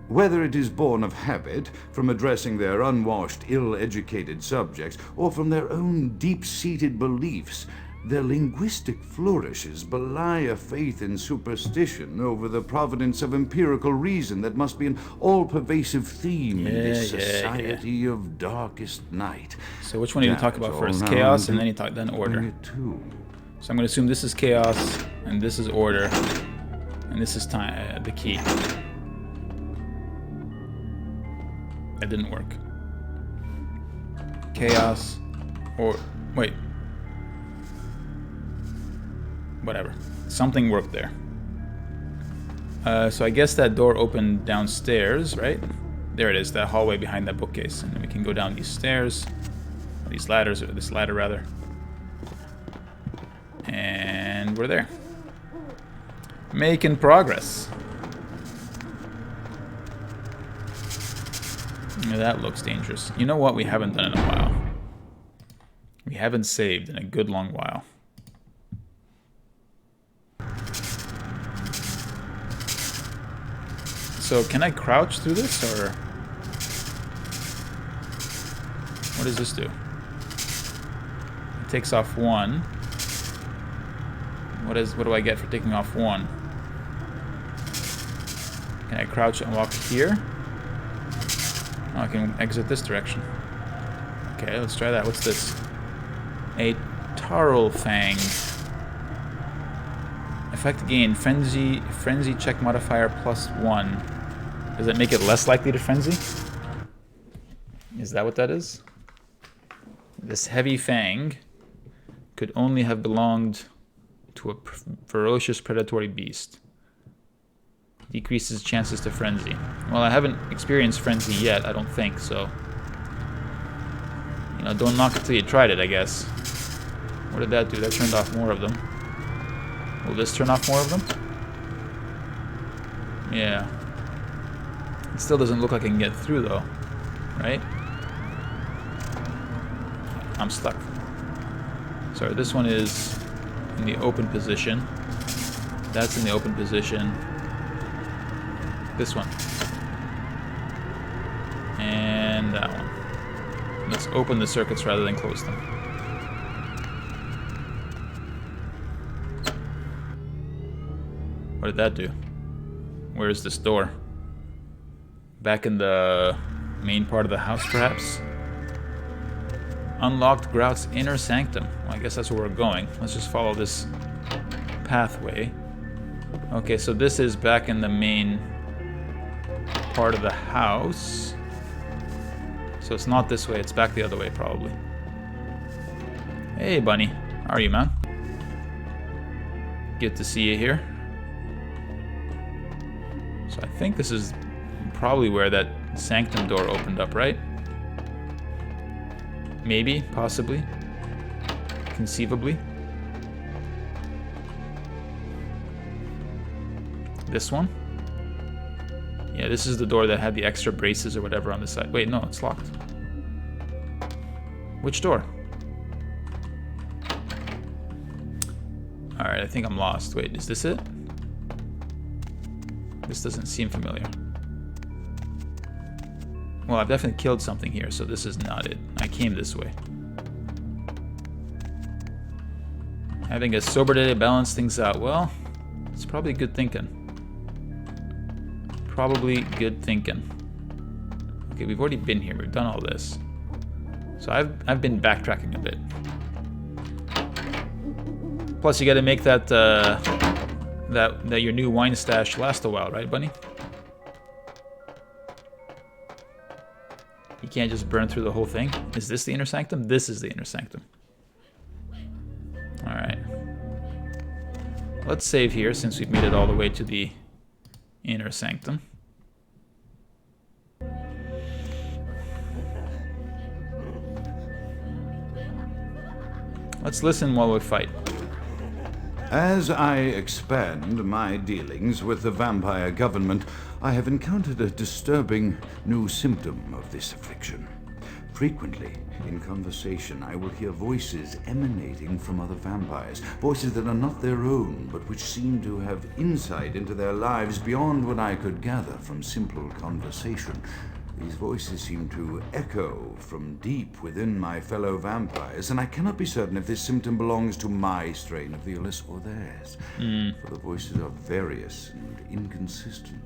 Whether it is born of habit, from addressing their unwashed, ill-educated subjects, or from their own deep-seated beliefs, their linguistic flourishes belie a faith in superstition over the providence of empirical reason that must be an all-pervasive theme in this society of darkest night. So which one do you talk about first? Chaos, and then order. So I'm going to assume this is chaos, and this is order, and this is time, the key. That didn't work. Chaos, or wait. Whatever. Something worked there. So I guess that door opened downstairs, right? There it is, that hallway behind that bookcase. And then we can go down these stairs. Or these ladders, or this ladder rather. And we're there. Making progress. Yeah, that looks dangerous. You know what we haven't done in a while? We haven't saved in a good long while. So can I crouch through this, or what does this do? It takes off one. What do I get for taking off one? Can I crouch and walk here? Oh, I can exit this direction. Okay, let's try that. What's this? A Tarl Fang. Effect gain, frenzy check modifier +1. Does it make it less likely to frenzy? Is that what that is? This heavy fang could only have belonged to a ferocious predatory beast. Decreases chances to frenzy. Well, I haven't experienced frenzy yet, I don't think, so... You know, don't knock it till you tried it, I guess. What did that do? That turned off more of them. Will this turn off more of them? Yeah. It still doesn't look like I can get through, though. Right? I'm stuck. Sorry, this one is in the open position. That's in the open position. This one. And that one. Let's open the circuits rather than close them. What did that do? Where is this door? Back in the main part of the house, perhaps? Unlocked Grout's inner sanctum. Well, I guess that's where we're going. Let's just follow this pathway. Okay, so this is back in the main part of the house. So it's not this way, it's back the other way, probably. Hey, Bunny. How are you, man? Good to see you here. So I think this is probably where that sanctum door opened up, right? Maybe, possibly, conceivably. This one? Yeah, this is the door that had the extra braces or whatever on the side. Wait, no, it's locked. Which door? Alright, I think I'm lost. Wait, is this it? This doesn't seem familiar. Well, I've definitely killed something here, so this is not it. I came this way. Having a sober day to balance things out. Well, it's probably good thinking. Probably good thinking. Okay, we've already been here. We've done all this. So I've been backtracking a bit. Plus, you got to make that that your new wine stash last a while, right, Bunny? You can't just burn through the whole thing. Is this the inner sanctum? This is the inner sanctum. Alright. Let's save here since we've made it all the way to the inner sanctum. Let's listen while we fight. As I expand my dealings with the vampire government, I have encountered a disturbing new symptom of this affliction. Frequently, in conversation, I will hear voices emanating from other vampires, voices that are not their own, but which seem to have insight into their lives beyond what I could gather from simple conversation. These voices seem to echo from deep within my fellow vampires, and I cannot be certain if this symptom belongs to my strain of the illness or theirs, for the voices are various and inconsistent.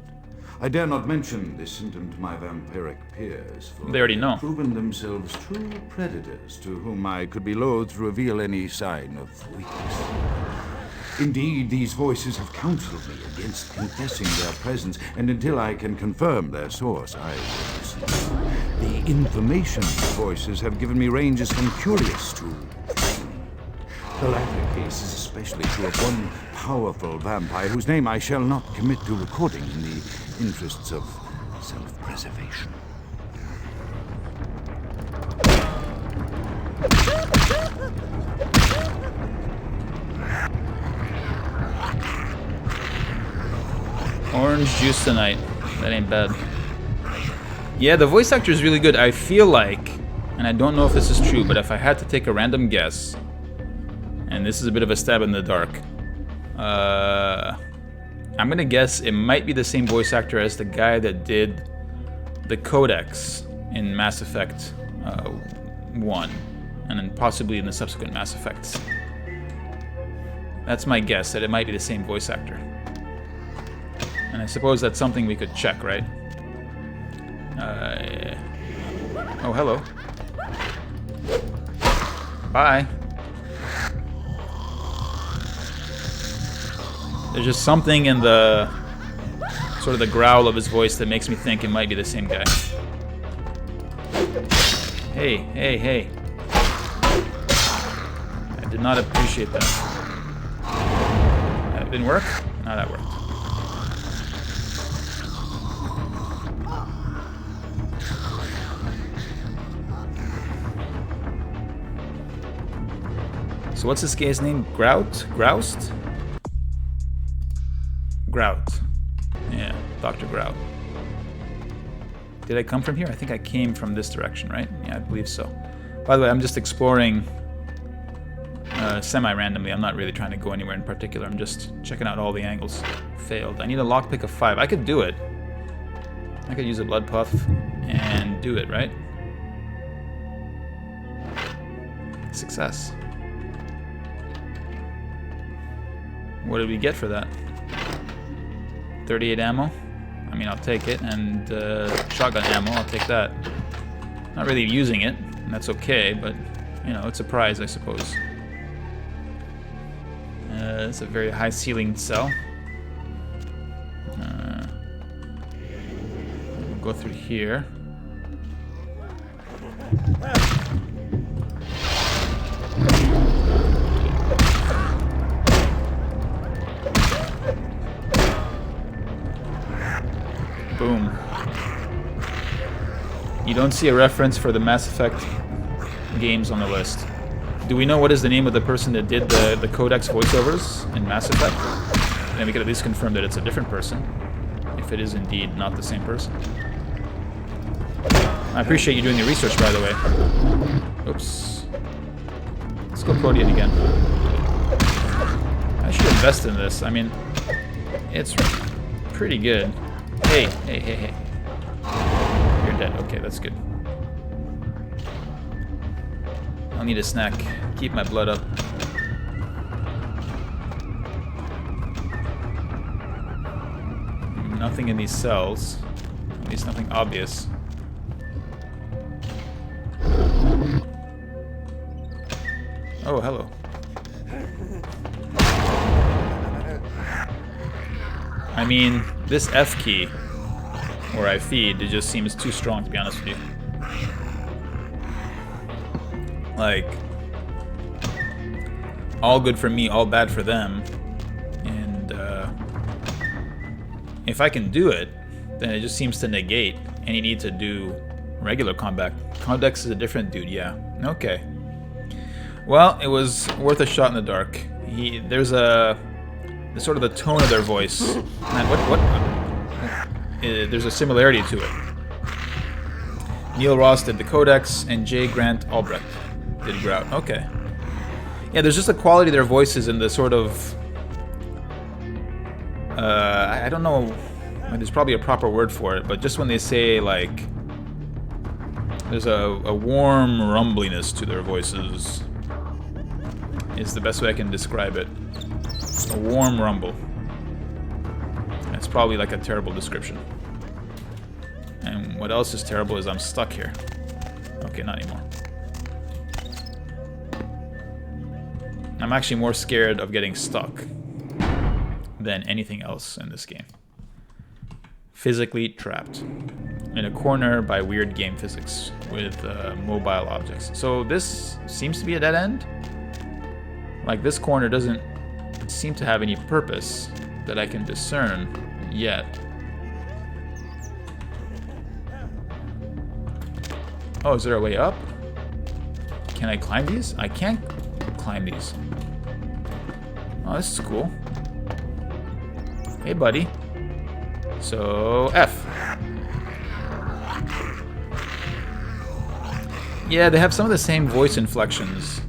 I dare not mention this symptom to my vampiric peers, for They already know. have proven themselves true predators to whom I could be loath to reveal any sign of weakness. Indeed, these voices have counseled me against confessing their presence, and until I can confirm their source, I will cease. The information these voices have given me ranges from curious to frightening. The latter case is especially true of one powerful vampire whose name I shall not commit to recording in the interests of self-preservation. Orange juice tonight. That ain't bad. Yeah, the voice actor is really good. I feel like, and I don't know if this is true, but if I had to take a random guess, and this is a bit of a stab in the dark, I'm gonna guess it might be the same voice actor as the guy that did the Codex in Mass Effect 1, and then possibly in the subsequent Mass Effects. That's my guess, that it might be the same voice actor. And I suppose that's something we could check, right? Oh, hello. Bye. There's just something in the sort of the growl of his voice that makes me think it might be the same guy. Hey, hey, hey. I did not appreciate that. That didn't work? No, that worked. So what's this guy's name? Grout? Groust? Grout. Yeah, Dr. Grout. Did I come from here? I think I came from this direction, right? Yeah, I believe so. By the way, I'm just exploring semi-randomly. I'm not really trying to go anywhere in particular. I'm just checking out all the angles. Failed. I need a lockpick of 5. I could do it. I could use a blood puff and do it, right? Success. What did we get for that? 38 ammo? I mean, I'll take it. And shotgun ammo, I'll take that. Not really using it, and that's okay, but, you know, it's a prize, I suppose. It's a very high-ceilinged cell. We'll go through here. Boom. You don't see a reference for the Mass Effect games on the list. Do we know what is the name of the person that did the Codex voiceovers in Mass Effect? And we could at least confirm that it's a different person, if it is indeed not the same person. I appreciate you doing the research, by the way. Oops. Let's go Protean again. I should invest in this. I mean, it's pretty good. Hey, hey, hey, hey. You're dead. Okay, that's good. I'll need a snack. Keep my blood up. Nothing in these cells. At least nothing obvious. Oh, hello. I mean, this F key, where I feed, it just seems too strong, to be honest with you. Like, all good for me, all bad for them. And if I can do it, then it just seems to negate any need to do regular combat. Codex is a different dude, yeah. Okay. Well, it was worth a shot in the dark. There's a sort of the tone of their voice. Man, what? There's a similarity to it. Neil Ross did the Codex, and J. Grant Albrecht did Grout. Okay. Yeah, there's just a quality of their voices and the sort of... I don't know... There's probably a proper word for it, but just when they say, like... There's a warm rumbliness to their voices. Is the best way I can describe it. A warm rumble. It's probably like a terrible description. And what else is terrible is I'm stuck here. Okay, not anymore. I'm actually more scared of getting stuck than anything else in this game. Physically trapped in a corner by weird game physics with mobile objects. So this seems to be a dead end. Like, this corner doesn't seem to have any purpose that I can discern yet. Oh, is there a way up? Can I climb these? I can't climb these. Oh, this is cool. Hey, buddy. So, F. Yeah, they have some of the same voice inflections.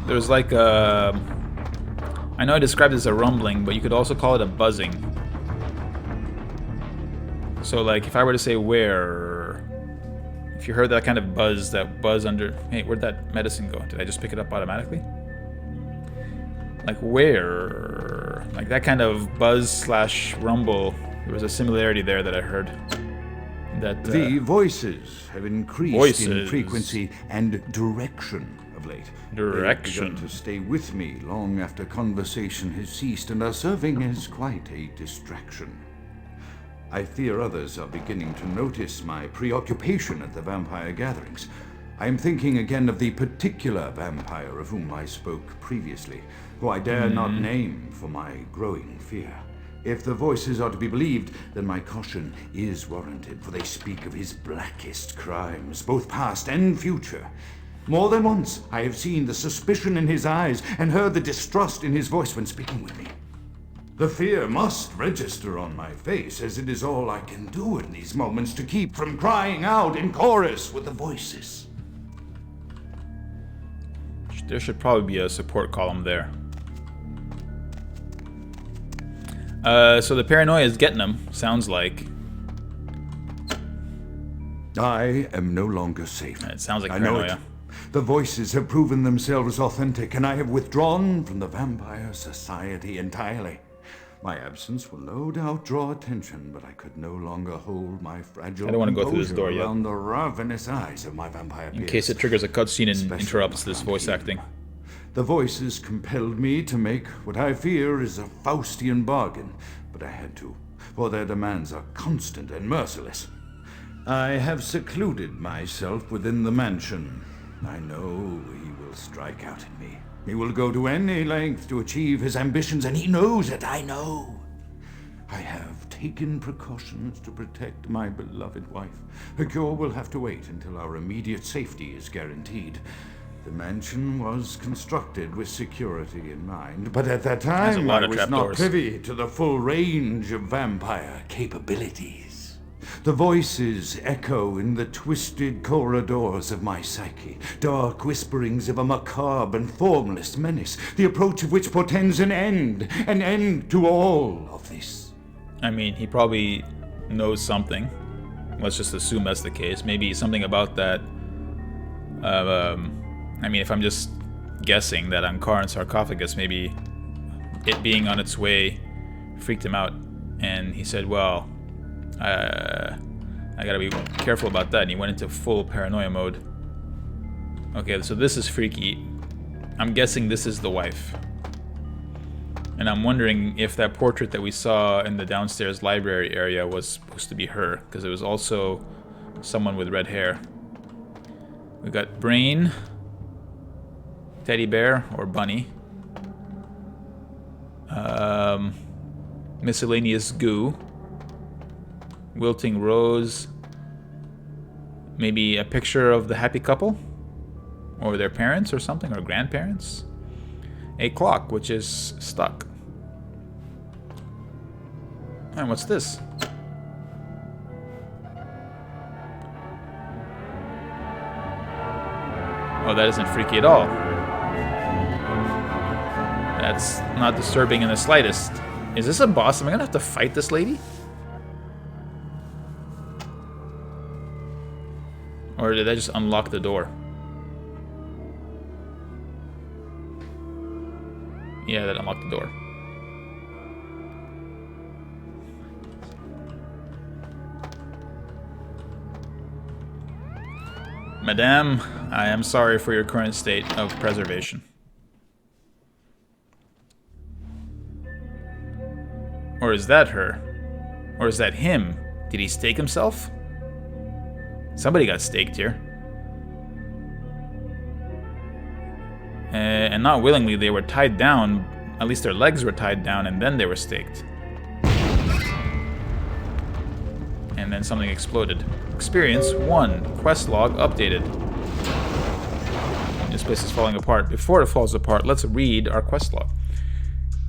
There's like a... I know I described it as a rumbling, but you could also call it a buzzing. So, like, if I were to say where... If you heard that kind of buzz, that buzz under... Hey, where'd that medicine go? Did I just pick it up automatically? Like, where? Like, that kind of buzz slash rumble. There was a similarity there that I heard. That, the voices have increased in frequency and direction of late. Direction. They've begun to stay with me long after conversation has ceased and are serving as quite a distraction. I fear others are beginning to notice my preoccupation at the vampire gatherings. I am thinking again of the particular vampire of whom I spoke previously, who I dare not name for my growing fear. If the voices are to be believed, then my caution is warranted, for they speak of his blackest crimes, both past and future. More than once, I have seen the suspicion in his eyes and heard the distrust in his voice when speaking with me. The fear must register on my face, as it is all I can do in these moments to keep from crying out in chorus with the voices. There should probably be a support column there. So the paranoia is getting them, sounds like. I am no longer safe. It sounds like I know paranoia. it. The voices have proven themselves authentic, and I have withdrawn from the Vampire Society entirely. My absence will no doubt draw attention, but I could no longer hold my fragile I don't want to go through this door yet. around the ravenous eyes of my vampire peers. In case it triggers a cutscene and Especially interrupts this voice here. acting. The voices compelled me to make what I fear is a Faustian bargain, but I had to, for their demands are constant and merciless. I have secluded myself within the mansion. I know he will strike out at me. He will go to any length to achieve his ambitions, and he knows it, I know. I have taken precautions to protect my beloved wife. Her cure will have to wait until our immediate safety is guaranteed. The mansion was constructed with security in mind, but at that time I was not privy to the full range of vampire capabilities. The voices echo in the twisted corridors of my psyche, dark whisperings of a macabre and formless menace, the approach of which portends an end to all of this. I mean, he probably knows something. Let's just assume that's the case. Maybe something about that. I mean, if I'm just guessing that Ankar sarcophagus, maybe it being on its way freaked him out, and he said, well, I gotta be careful about that, and he went into full paranoia mode. Okay, so this is freaky. I'm guessing this is the wife. And I'm wondering if that portrait that we saw in the downstairs library area was supposed to be her, because it was also someone with red hair. We got Brain, Teddy Bear, or Bunny. Miscellaneous Goo. Wilting Rose. Maybe a picture of the happy couple? Or their parents or something, or grandparents? A clock, which is stuck. And what's this? Oh, that isn't freaky at all. That's not disturbing in the slightest. Is this a boss? Am I gonna have to fight this lady? Or did I just unlock the door? Yeah, that unlocked the door. Madame, I am sorry for your current state of preservation. Or is that her? Or is that him? Did he stake himself? Somebody got staked here. And not willingly, they were tied down. At least their legs were tied down, and then they were staked. And then something exploded. Experience 1. Quest log updated. This place is falling apart. Before it falls apart, let's read our quest log.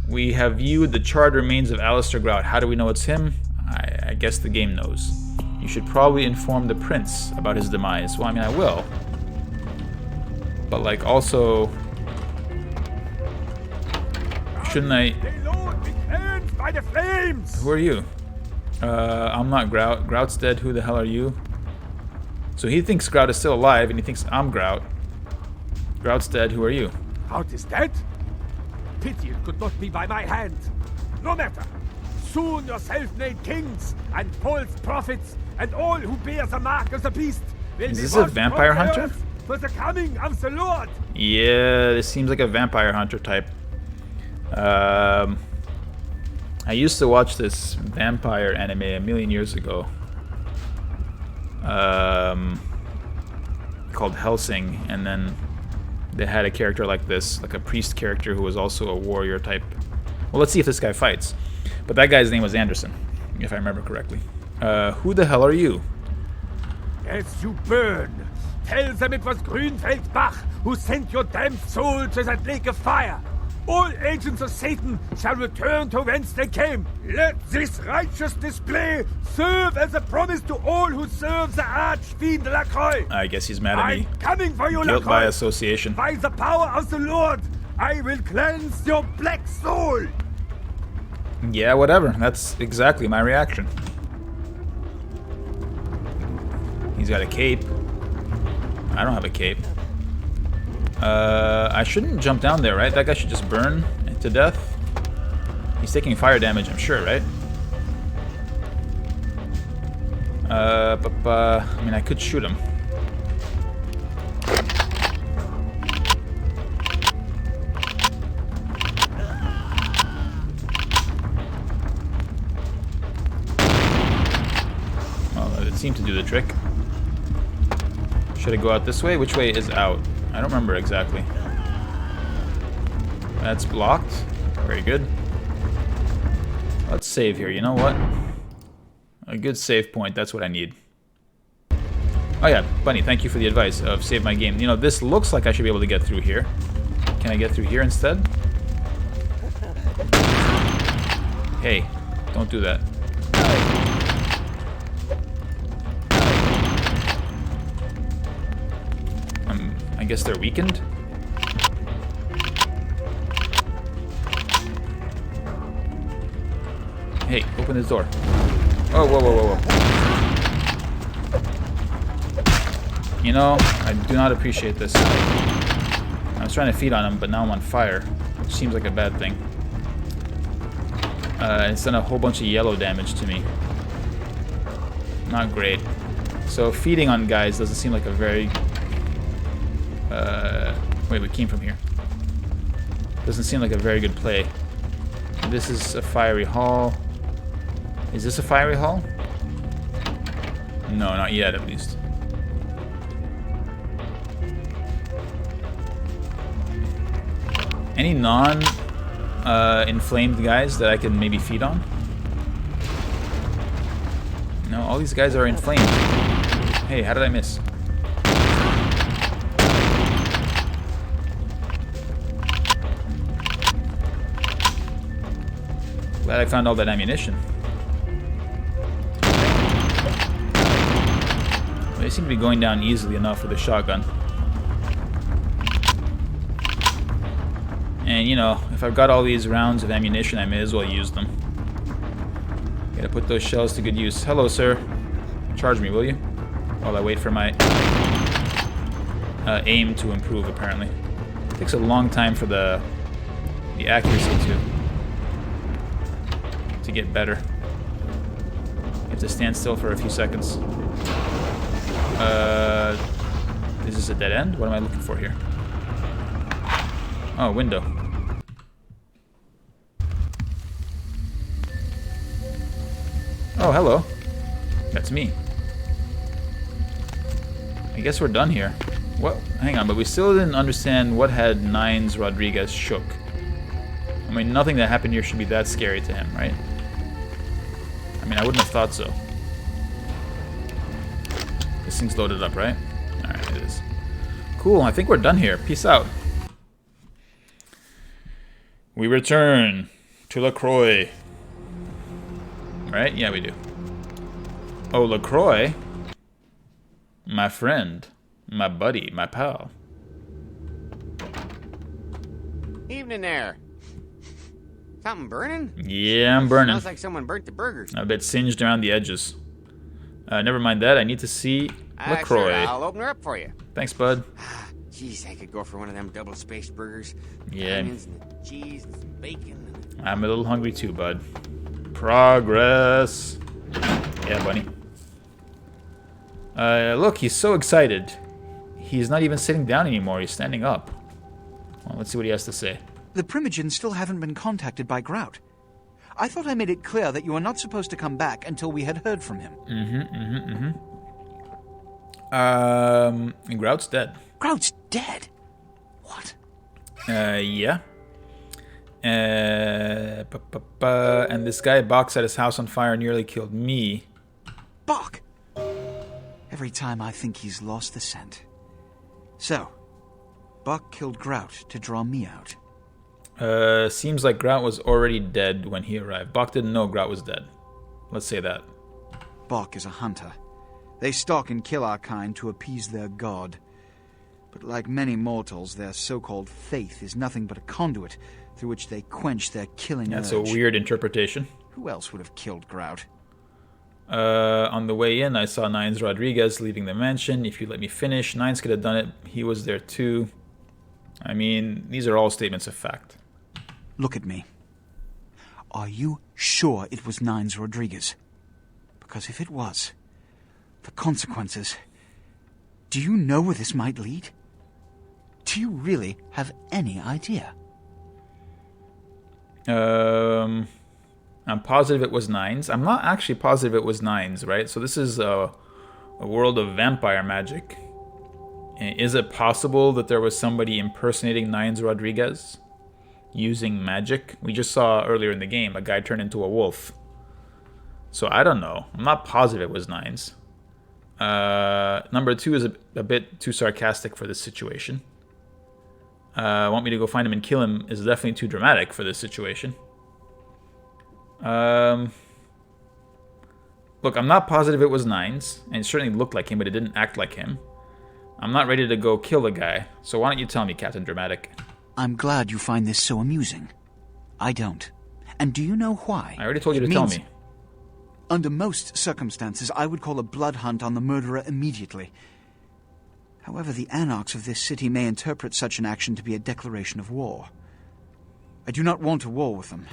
We have viewed the charred remains of Alistair Grout. How do we know it's him? I guess the game knows. You should probably inform the prince about his demise. Well, I mean, I will. But, like, also... shouldn't I... Who are you? I'm not Grout. Grout's dead. Who the hell are you? So he thinks Grout is still alive, and he thinks I'm Grout. Grout's dead. Who are you? Grout is dead? Pity it could not be by my hand. No matter. Soon your self-made kings and false prophets and all who bear the mark of the beast will Is be this a vampire hunter? for the coming of the Lord. Yeah, this seems like a vampire hunter type. I used to watch this vampire anime a million years ago. Called Hellsing, and then they had a character like this, like a priest character who was also a warrior type. Well, let's see if this guy fights. But that guy's name was Anderson, if I remember correctly. Who the hell are you? As you burn, tell them it was Grünfeld Bach who sent your damned soul to that lake of fire. All agents of Satan shall return to whence they came. Let this righteous display serve as a promise to all who serve the Archfiend Lacroix. I guess he's mad at me. I'm coming for you, Guilt Lacroix. by association. By the power of the Lord, I will cleanse your black soul. Yeah, whatever. That's exactly my reaction. He's got a cape. I don't have a cape. I shouldn't jump down there, right? That guy should just burn to death. He's taking fire damage, I'm sure, right? I mean, I could shoot him. Well, it seemed to do the trick. Should I go out this way? Which way is out? I don't remember exactly. That's blocked. Very good. Let's save here. You know what? A good save point. That's what I need. Oh yeah, Bunny, thank you for the advice of save my game. You know, this looks like I should be able to get through here. Can I get through here instead? Hey, don't do that. I guess they're weakened. Hey, open this door. Oh, whoa, whoa, whoa, whoa. You know, I do not appreciate this. I was trying to feed on him, but now I'm on fire, which seems like a bad thing. It's done a whole bunch of yellow damage to me. Not great. So feeding on guys doesn't seem like a very... wait, we came from here. Doesn't seem like a very good play. This is a fiery hall. Is this a fiery hall? No, not yet, at least. Any inflamed guys that I can maybe feed on? No, all these guys are inflamed. Hey, how did I miss? Glad I found all that ammunition. They seem to be going down easily enough with a shotgun. And, you know, if I've got all these rounds of ammunition, I may as well use them. Gotta put those shells to good use. Hello, sir. Charge me, will you? While I wait for my aim to improve, apparently. It takes a long time for the accuracy to get better. You have to stand still for a few seconds. Is this a dead end? What am I looking for here? Oh, window. Oh, hello. That's me. I guess we're done here. What? Hang on, but we still didn't understand what had Nines Rodriguez shook. I mean, nothing that happened here should be that scary to him, right? I mean, I wouldn't have thought so. This thing's loaded up, right? Alright, it is. Cool, I think we're done here. Peace out. We return to LaCroix. Right? Yeah, we do. Oh, LaCroix? My friend. My buddy. My pal. Evening there. Something burning? Yeah, I'm burning. Smells like someone burnt the burgers. A bit singed around the edges. Never mind that. I need to see LaCroix. Sure, I'll open her up for you. Thanks, bud. Jeez, I could go for one of them double-spaced burgers. Yeah. Onions and the cheese and some bacon. I'm a little hungry too, bud. Progress. Yeah, bunny. Look, he's so excited. He's not even sitting down anymore. He's standing up. Well, let's see what he has to say. The Primogens still haven't been contacted by Grout. I thought I made it clear that you were not supposed to come back until we had heard from him. Grout's dead. Grout's dead? What? Yeah. And this guy Bach set his house on fire and nearly killed me. Bach! Every time I think he's lost the scent. So, Bach killed Grout to draw me out. Seems like Grout was already dead when he arrived. Bach didn't know Grout was dead. Let's say that. Bach is a hunter. They stalk and kill our kind to appease their god. But like many mortals, their so-called faith is nothing but a conduit through which they quench their killing That's urge. a weird interpretation. Who else would have killed Grout? On the way in, I saw Nines Rodriguez leaving the mansion. If you let me finish, Nines could have done it. He was there too. I mean, these are all statements of fact. Look at me. Are you sure it was Nines Rodriguez? Because if it was, the consequences... Do you know where this might lead? Do you really have any idea? I'm positive it was Nines. I'm not actually positive it was Nines, right? So this is a world of vampire magic. Is it possible that there was somebody impersonating Nines Rodriguez using magic? We just saw earlier in the game a guy turn into a wolf. So I don't know. I'm not positive it was Nines. Number 2 is a bit too sarcastic for this situation. Want me to go find him and kill him is definitely too dramatic for this situation. Look, I'm not positive it was Nines, and it certainly looked like him, but it didn't act like him. I'm not ready to go kill the guy, so why don't you tell me, Captain Dramatic? I'm glad you find this so amusing. I don't. And do you know why? I already told you to tell me. Under most circumstances, I would call a blood hunt on the murderer immediately. However, the anarchs of this city may interpret such an action to be a declaration of war. I do not want a war with them.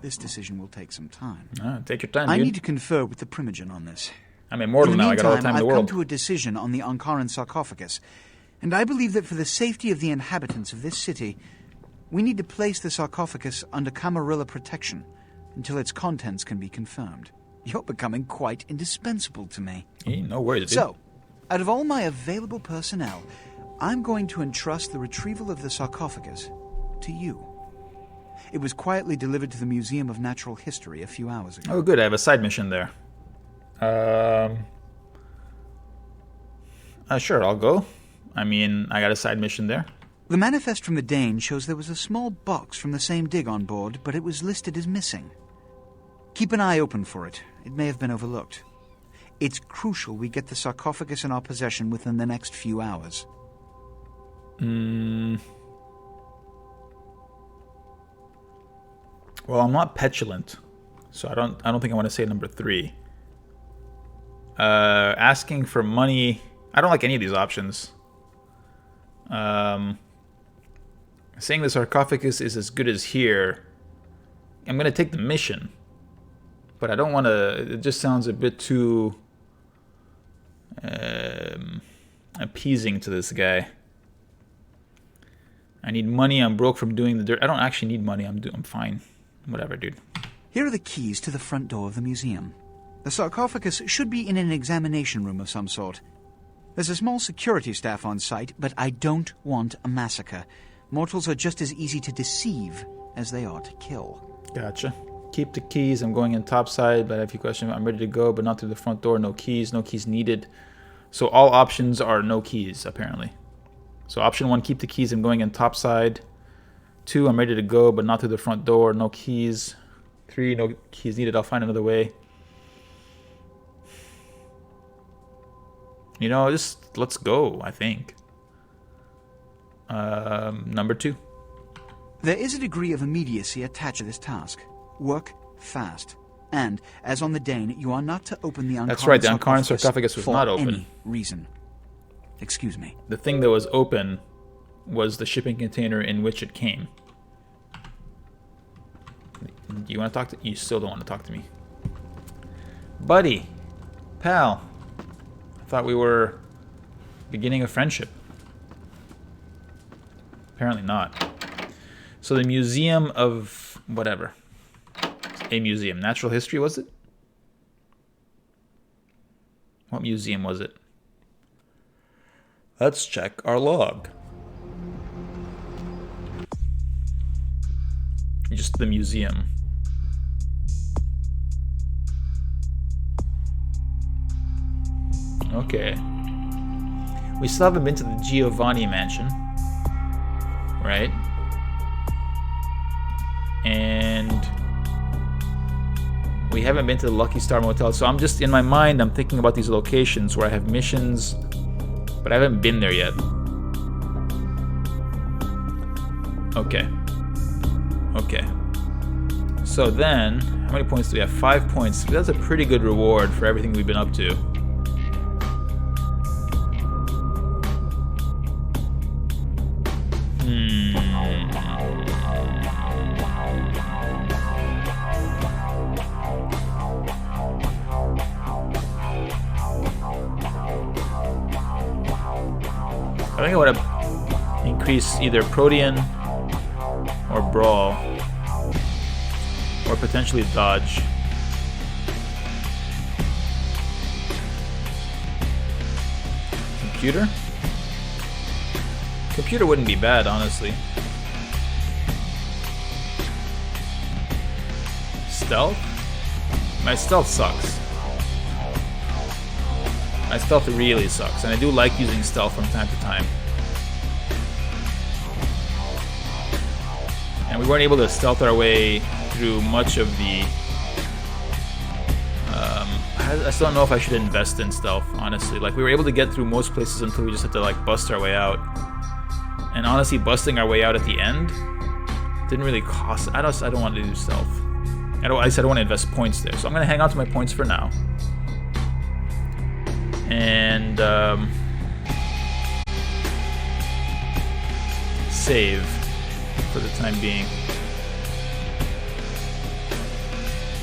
This decision will take some time. Take your time, I dude. need to confer with the Primogen on this. I'm immortal now. I got all the time in the I've world. come to a decision on the Ankaran sarcophagus, and I believe that for the safety of the inhabitants of this city, we need to place the sarcophagus under Camarilla protection until its contents can be confirmed. You're becoming quite indispensable to me. Hey, no worries, dude. So, out of all my available personnel, I'm going to entrust the retrieval of the sarcophagus to you. It was quietly delivered to the Museum of Natural History a few hours ago. Oh, good. I have a side mission there. Sure, I'll go. I mean, I got a side mission there. The manifest from the Dane shows there was a small box from the same dig on board, but it was listed as missing. Keep an eye open for it. It may have been overlooked. It's crucial we get the sarcophagus in our possession within the next few hours. Well, I'm not petulant, so I don't think I want to say number 3. Asking for money. I don't like any of these options. Saying the sarcophagus is as good as here. I'm gonna take the mission, but I don't want to. It just sounds a bit too appeasing to this guy. I need money. I'm broke from doing the dirt. I don't actually need money. I'm fine. Whatever, dude. Here are the keys to the front door of the museum. The sarcophagus should be in an examination room of some sort. There's a small security staff on site, but I don't want a massacre. Mortals are just as easy to deceive as they are to kill. Gotcha. Keep the keys. I'm going in topside, but I have a few questions. I'm ready to go, but not through the front door. No keys. No keys needed. So all options are no keys, apparently. So option 1, keep the keys. I'm going in topside. 2, I'm ready to go, but not through the front door. No keys. 3, no keys needed. I'll find another way. You know, just let's go, I think. Number 2. There is a degree of immediacy attached to this task. Work fast. And, as on the Dane, you are not to open the Uncarn That's right, the Uncarn sarcophagus was not open. For any reason. Excuse me. The thing that was open was the shipping container in which it came. Do you want to talk to... You still don't want to talk to me. Buddy. Pal. I thought we were beginning a friendship. Apparently not. So the Museum of... whatever. A museum. Natural history, was it? What museum was it? Let's check our log. Just the museum. Okay. We still haven't been to the Giovanni mansion. Right? And we haven't been to the Lucky Star Motel. So I'm just, in my mind, I'm thinking about these locations where I have missions, but I haven't been there yet. Okay. Okay. So then, how many points do we have? 5 points. That's a pretty good reward for everything we've been up to. I think I want to increase either Protean or Brawl, or potentially Dodge. Computer? Computer wouldn't be bad, honestly. Stealth? My stealth sucks. My stealth really sucks, and I do like using stealth from time to time. And we weren't able to stealth our way through much of the... I still don't know if I should invest in stealth, honestly. Like, we were able to get through most places until we just had to, like, bust our way out. And honestly, busting our way out at the end didn't really cost... I don't want to do stealth. I said I don't want to invest points there, so I'm going to hang on to my points for now. And save for the time being.